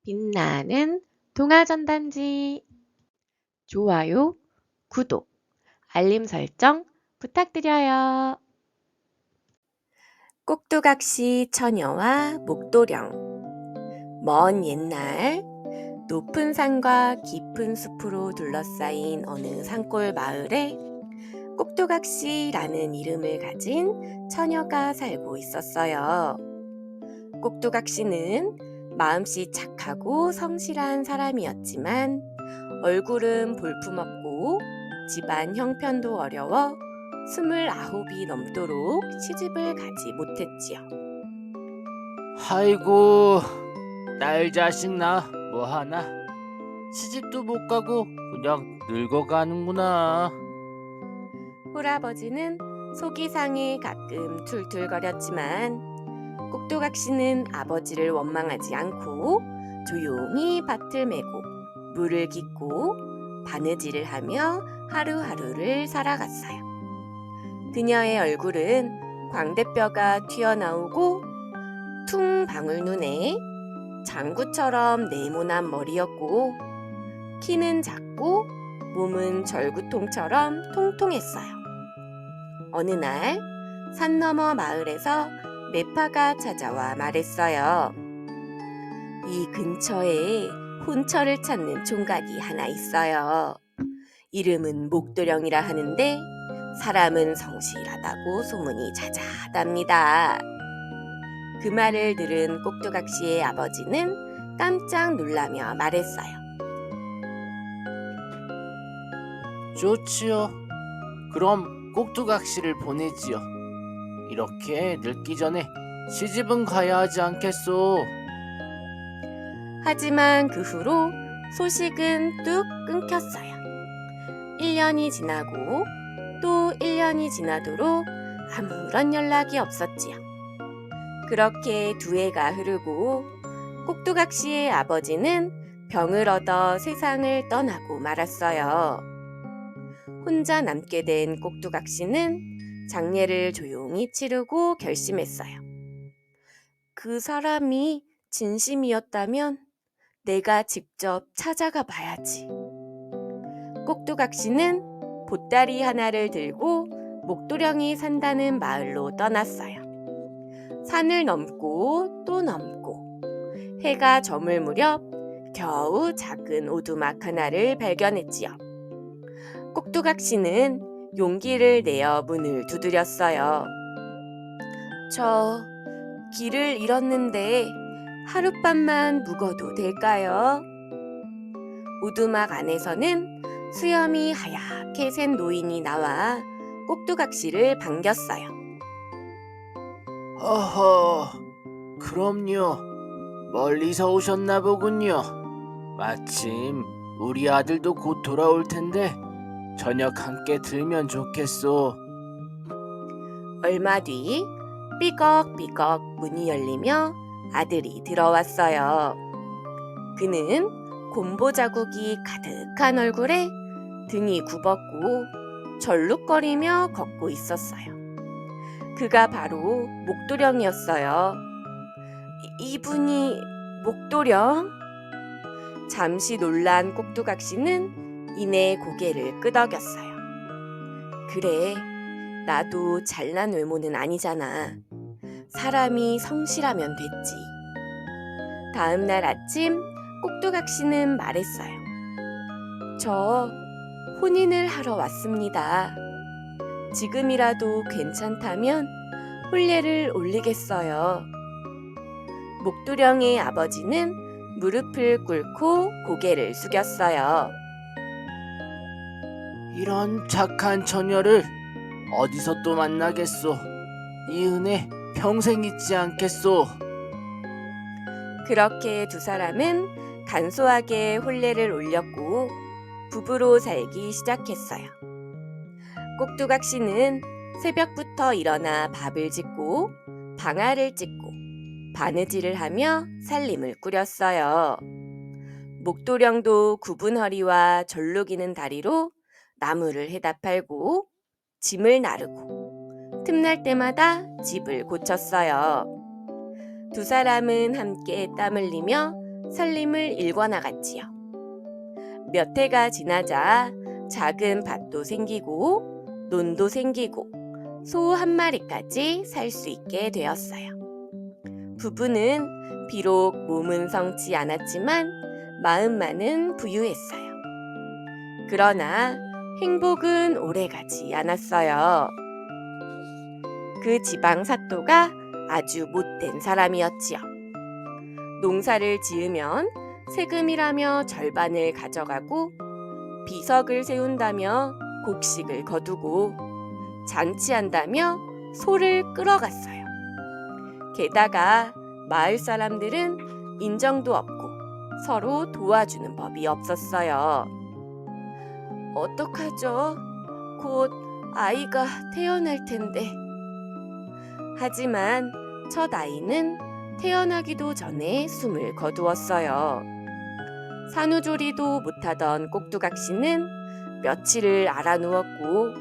빛나는 동화전단지 좋아요, 구독, 알림 설정 부탁드려요. 꼭두각시 처녀와 목도령. 먼 옛날 높은 산과 깊은 숲으로 둘러싸인 어느 산골 마을에 꼭두각시라는 이름을 가진 처녀가 살고 있었어요. 꼭두각시는 마음씨 착하고 성실한 사람이었지만 얼굴은 볼품없고 집안 형편도 어려워 29이 넘도록 시집을 가지 못했지요. 아이고, 딸 자식 나 뭐하나? 시집도 못 가고 그냥 늙어가는구나. 홀아버지는 속이 상해 가끔 툴툴거렸지만 꼭두각시는 아버지를 원망하지 않고 조용히 밭을 메고 물을 깃고 바느질을 하며 하루하루를 살아갔어요. 그녀의 얼굴은 광대뼈가 튀어나오고 퉁 방울 눈에 장구처럼 네모난 머리였고 키는 작고 몸은 절구통처럼 통통했어요. 어느 날 산 너머 마을에서 매파가 찾아와 말했어요. 이 근처에 혼처를 찾는 총각이 하나 있어요. 이름은 목도령이라 하는데 사람은 성실하다고 소문이 자자하답니다. 그 말을 들은 꼭두각시의 아버지는 깜짝 놀라며 말했어요. 좋지요. 그럼 꼭두각시를 보내지요. 이렇게 늙기 전에 시집은 가야 하지 않겠소? 하지만 그 후로 소식은 뚝 끊겼어요. 1년이 지나고 또 1년이 지나도록 아무런 연락이 없었지요. 그렇게 2해가 흐르고 꼭두각시의 아버지는 병을 얻어 세상을 떠나고 말았어요. 혼자 남게 된 꼭두각시는 장례를 조용히 치르고 결심했어요. 그 사람이 진심이었다면 내가 직접 찾아가 봐야지. 꼭두각시는 보따리 하나를 들고 목도령이 산다는 마을로 떠났어요. 산을 넘고 또 넘고 해가 저물 무렵 겨우 작은 오두막 하나를 발견했지요. 꼭두각시는 용기를 내어 문을 두드렸어요. 저 길을 잃었는데 하룻밤만 묵어도 될까요? 오두막 안에서는 수염이 하얗게 센 노인이 나와 꼭두각시를 반겼어요. 허허, 그럼요. 멀리서 오셨나 보군요. 마침 우리 아들도 곧 돌아올 텐데 저녁 함께 들면 좋겠소. 얼마 뒤 삐걱삐걱 문이 열리며 아들이 들어왔어요. 그는 곰보 자국이 가득한 얼굴에 등이 굽었고 절룩거리며 걷고 있었어요. 그가 바로 목도령이었어요. 이분이 목도령? 잠시 놀란 꼭두각시는 이내 고개를 끄덕였어요. 그래, 나도 잘난 외모는 아니잖아. 사람이 성실하면 됐지. 다음 날 아침 꼭두각시는 말했어요. 저 혼인을 하러 왔습니다. 지금이라도 괜찮다면 혼례를 올리겠어요. 목도령의 아버지는 무릎을 꿇고 고개를 숙였어요. 이런 착한 처녀를 어디서 또 만나겠소? 이 은혜 평생 잊지 않겠소. 그렇게 2사람은 간소하게 혼례를 올렸고 부부로 살기 시작했어요. 꼭두각시는 새벽부터 일어나 밥을 짓고 방아를 찢고 바느질을 하며 살림을 꾸렸어요. 목도령도 굽은 허리와 절룩이는 다리로 나무를 해다 팔고 짐을 나르고 틈날 때마다 집을 고쳤어요. 2사람은 함께 땀 흘리며 살림을 일궈나갔지요. 몇 해가 지나자 작은 밭도 생기고 논도 생기고 소 한 마리까지 살 수 있게 되었어요. 부부는 비록 몸은 성치 않았지만 마음만은 부유했어요. 그러나 행복은 오래가지 않았어요. 그 지방 사또가 아주 못된 사람이었지요. 농사를 지으면 세금이라며 절반을 가져가고 비석을 세운다며 곡식을 거두고 잔치한다며 소를 끌어갔어요. 게다가 마을 사람들은 인정도 없고 서로 도와주는 법이 없었어요. 어떡하죠? 곧 아이가 태어날 텐데. 하지만 첫 아이는 태어나기도 전에 숨을 거두었어요. 산후조리도 못하던 꼭두각시는 며칠을 앓아누웠고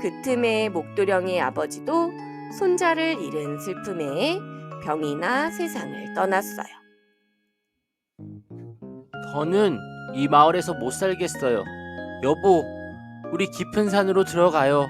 그 틈에 목도령의 아버지도 손자를 잃은 슬픔에 병이나 세상을 떠났어요. 더는 이 마을에서 못 살겠어요. 여보, 우리 깊은 산으로 들어가요.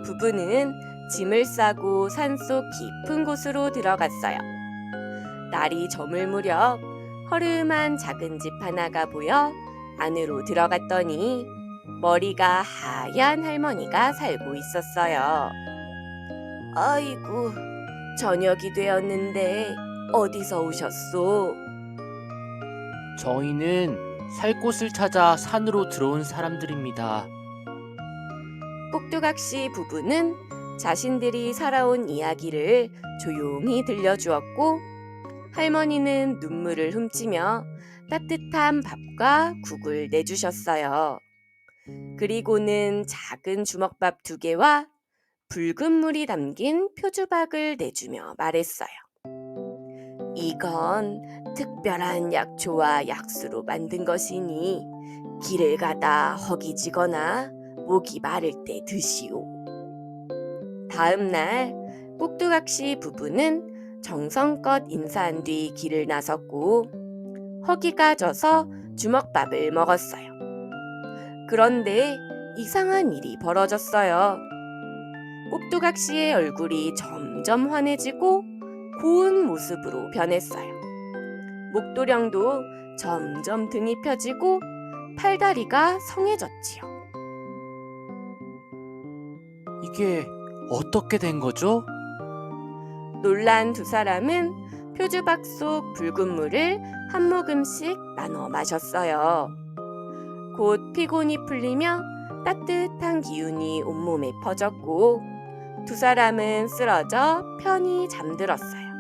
부부는 짐을 싸고 산속 깊은 곳으로 들어갔어요. 날이 저물 무렵 허름한 작은 집 하나가 보여 안으로 들어갔더니 머리가 하얀 할머니가 살고 있었어요. 아이고, 저녁이 되었는데 어디서 오셨소? 저희는 살 곳을 찾아 산으로 들어온 사람들입니다. 꼭두각시 부부는 자신들이 살아온 이야기를 조용히 들려주었고 할머니는 눈물을 훔치며 따뜻한 밥과 국을 내주셨어요. 그리고는 작은 주먹밥 2개와 붉은 물이 담긴 표주박을 내주며 말했어요. 이건 특별한 약초와 약수로 만든 것이니 길을 가다 허기지거나 목이 마를 때 드시오. 다음 날 꼭두각시 부부는 정성껏 인사한 뒤 길을 나섰고 허기가 져서 주먹밥을 먹었어요. 그런데 이상한 일이 벌어졌어요. 꼭두각시의 얼굴이 점점 환해지고 고운 모습으로 변했어요. 목도령도 점점 등이 펴지고 팔다리가 성해졌지요. 이게 어떻게 된 거죠? 놀란 2사람은 표주박 속 붉은 물을 한 모금씩 나눠 마셨어요. 곧 피곤이 풀리며 따뜻한 기운이 온몸에 퍼졌고 2사람은 쓰러져 편히 잠들었어요.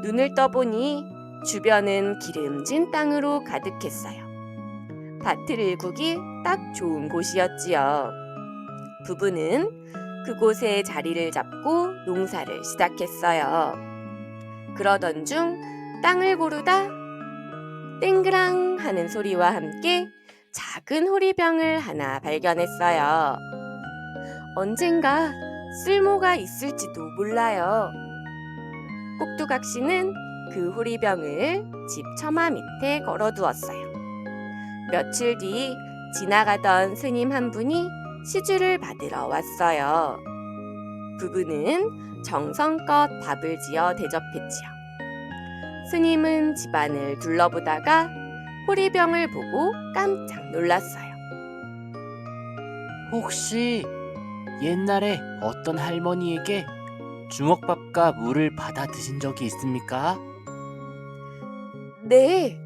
눈을 떠보니 주변은 기름진 땅으로 가득했어요. 밭을 일구기 딱 좋은 곳이었지요. 부부는 그곳에 자리를 잡고 농사를 시작했어요. 그러던 중 땅을 고르다 땡그랑 하는 소리와 함께 작은 호리병을 하나 발견했어요. 언젠가 쓸모가 있을지도 몰라요. 꼭두각시는 그 호리병을 집 처마 밑에 걸어두었어요. 며칠 뒤 지나가던 스님 한 분이 시주를 받으러 왔어요. 부부는 정성껏 밥을 지어 대접했지요. 스님은 집안을 둘러보다가 호리병을 보고 깜짝 놀랐어요. 혹시 옛날에 어떤 할머니에게 주먹밥과 물을 받아 드신 적이 있습니까? 네,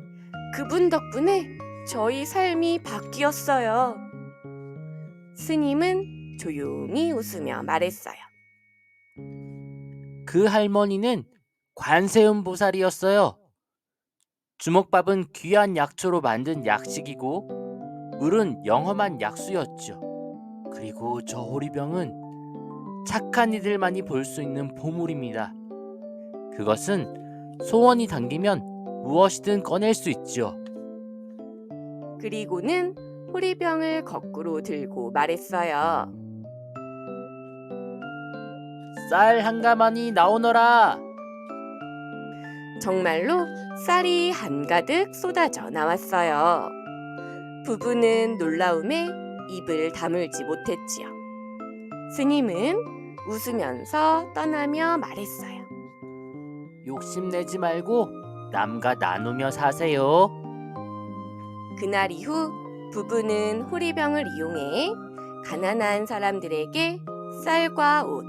그분 덕분에 저희 삶이 바뀌었어요. 스님은 조용히 웃으며 말했어요. 그 할머니는 관세음 보살이었어요. 주먹밥은 귀한 약초로 만든 약식이고 물은 영험한 약수였죠. 그리고 저 호리병은 착한 이들만이 볼 수 있는 보물입니다. 그것은 소원이 담기면 무엇이든 꺼낼 수 있죠. 그리고는 호리병을 거꾸로 들고 말했어요. 쌀 한 가마니 나오너라. 정말로 쌀이 한가득 쏟아져 나왔어요. 부부는 놀라움에 입을 다물지 못했지요. 스님은 웃으면서 떠나며 말했어요. 욕심내지 말고 남과 나누며 사세요. 그날 이후 부부는 호리병을 이용해 가난한 사람들에게 쌀과 옷,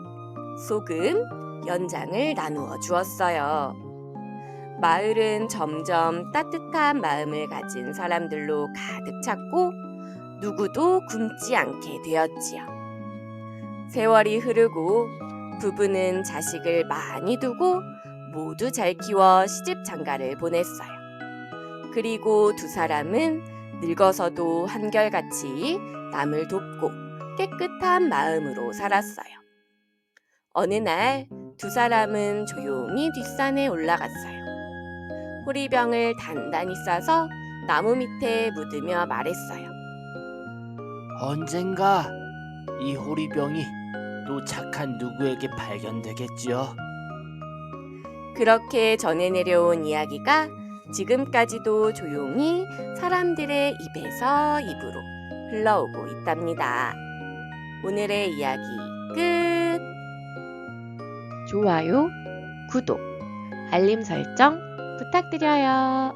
소금, 연장을 나누어 주었어요. 마을은 점점 따뜻한 마음을 가진 사람들로 가득 찼고 누구도 굶지 않게 되었지요. 세월이 흐르고 부부는 자식을 많이 두고 모두 잘 키워 시집 장가를 보냈어요. 그리고 두 사람은 늙어서도 한결같이 남을 돕고 깨끗한 마음으로 살았어요. 어느 날 두 사람은 조용히 뒷산에 올라갔어요. 호리병을 단단히 싸서 나무 밑에 묻으며 말했어요. 언젠가 이 호리병이 또 착한 누구에게 발견되겠지요. 그렇게 전해 내려온 이야기가 지금까지도 조용히 사람들의 입에서 입으로 흘러오고 있답니다. 오늘의 이야기 끝! 좋아요, 구독, 알림 설정 부탁드려요.